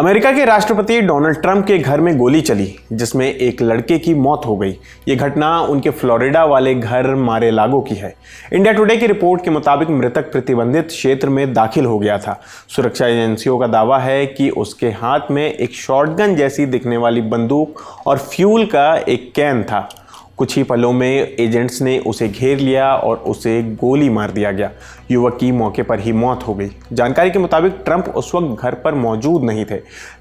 America के राष्ट्रपति Donald Trump के घर में गोली चली जिसमें एक लड़के की मौत हो गई। ये घटना उनके फ्लोरिडा वाले घर मारे-लागो की है। इंडिया टुडे की रिपोर्ट के मुताबिक मृतक प्रतिबंधित क्षेत्र में दाखिल हो गया था। सुरक्षा एजेंसियों का दावा है कि उसके हाथ में एक शॉटगन जैसी दिखने वाली बंदूक और फ्यूल का एक कैन था। कुछ ही पलों में एजेंट्स ने उसे घेर लिया और उसे गोली मार दिया गया। युवक की मौके पर ही मौत हो गई। जानकारी के मुताबिक ट्रंप उस वक्त घर पर मौजूद नहीं थे।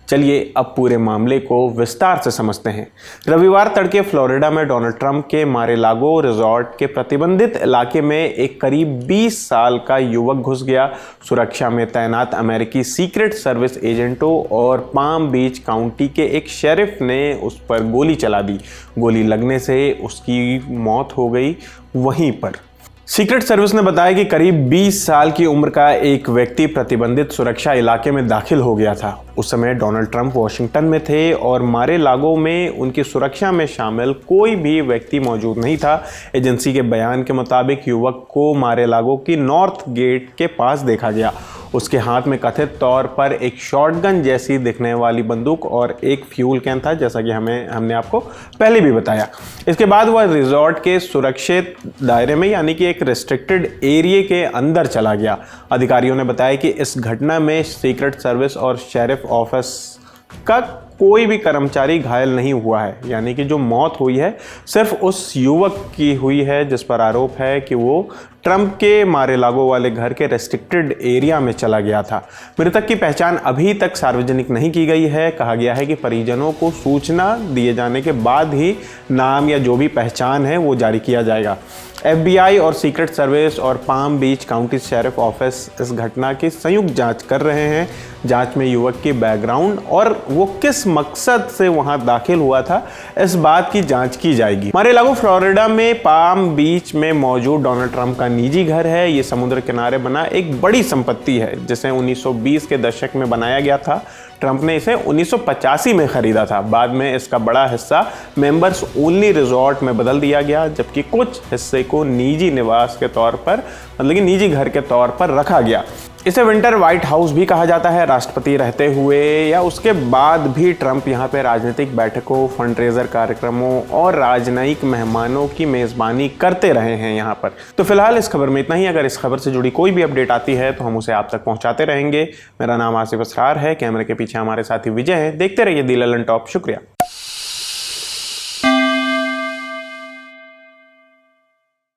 चलिए अब पूरे मामले को विस्तार से समझते हैं। रविवार तड़के फ्लोरिडा में डोनाल्ड ट्रंप के मारे-लागो रिजॉर्ट के प्रतिबंधित इलाके में एक करीब 20 साल का युवक घुस गया। सुरक्षा में तैनात अमेरिकी सीक्रेट सर्विस एजेंटों और पाम बीच काउंटी के एक शेरिफ ने उस पर गोली चला दी। गोली लगने से उसकी मौत हो गई वहीं पर। सीक्रेट सर्विस ने बताया कि करीब 20 साल की उम्र का एक व्यक्ति प्रतिबंधित सुरक्षा इलाके में दाखिल हो गया था। उस समय डोनाल्ड ट्रंप वॉशिंगटन में थे और मारे-लागो में उनकी सुरक्षा में शामिल कोई भी व्यक्ति मौजूद नहीं था। एजेंसी के बयान के मुताबिक युवक को मारे-लागो की नॉर्थ गेट के पास देखा गया। उसके हाथ में कथित तौर पर एक शॉटगन जैसी दिखने वाली बंदूक और एक फ्यूल कैन था, जैसा कि हमने आपको पहले भी बताया। इसके बाद वह रिजॉर्ट के सुरक्षित दायरे में यानी कि एक रिस्ट्रिक्टेड एरिया के अंदर चला गया। अधिकारियों ने बताया कि इस घटना में सीक्रेट सर्विस और शेरिफ ऑफिस का कोई भी कर्मचारी घायल नहीं हुआ है, यानी कि जो मौत हुई है सिर्फ उस युवक की हुई है जिस पर आरोप है कि वो ट्रंप के मारे-लागो वाले घर के रेस्ट्रिक्टेड एरिया में चला गया था। मृतक की पहचान अभी तक सार्वजनिक नहीं की गई है। कहा गया है कि परिजनों को सूचना दिए जाने के बाद ही नाम या जो भी पहचान है वो जारी किया जाएगा। FBI और सीक्रेट सर्विस और पाम बीच काउंटी शेरिफ ऑफिस इस घटना की संयुक्त जांच कर रहे हैं। जांच में युवक की बैकग्राउंड और वो किस मकसद से वहां दाखिल हुआ था इस बात की जांच की जाएगी। मारे-लागो फ्लोरिडा में पाम बीच में मौजूद डोनाल्ड ट्रंप का निजी घर है। ये समुद्र किनारे बना एक बड़ी संपत्ति है जिसे 1920 के दशक में बनाया गया था। ट्रंप ने इसे 1985 में खरीदा था। बाद में इसका बड़ा हिस्सा मेंबर्स ओनली रिजॉर्ट में बदल दिया गया, जबकि कुछ हिस्से को निजी निवास के तौर पर मतलब कि निजी घर के तौर पर रखा गया। इसे विंटर व्हाइट हाउस भी कहा जाता है। राष्ट्रपति रहते हुए या उसके बाद भी ट्रंप यहाँ पे राजनीतिक बैठकों, फंडरेजर कार्यक्रमों और राजनयिक मेहमानों की मेज़बानी करते रहे हैं यहाँ पर। तो फिलहाल इस खबर में इतना ही। अगर इस खबर से जुड़ी कोई भी अपडेट आती है तो हम उसे आप तक पहुँचाते रहेंगे। मेरा नाम आसिफ असरार है। कैमरे के पीछे हमारे साथी विजय हैं। देखते रहिए दी ललन टॉप। शुक्रिया।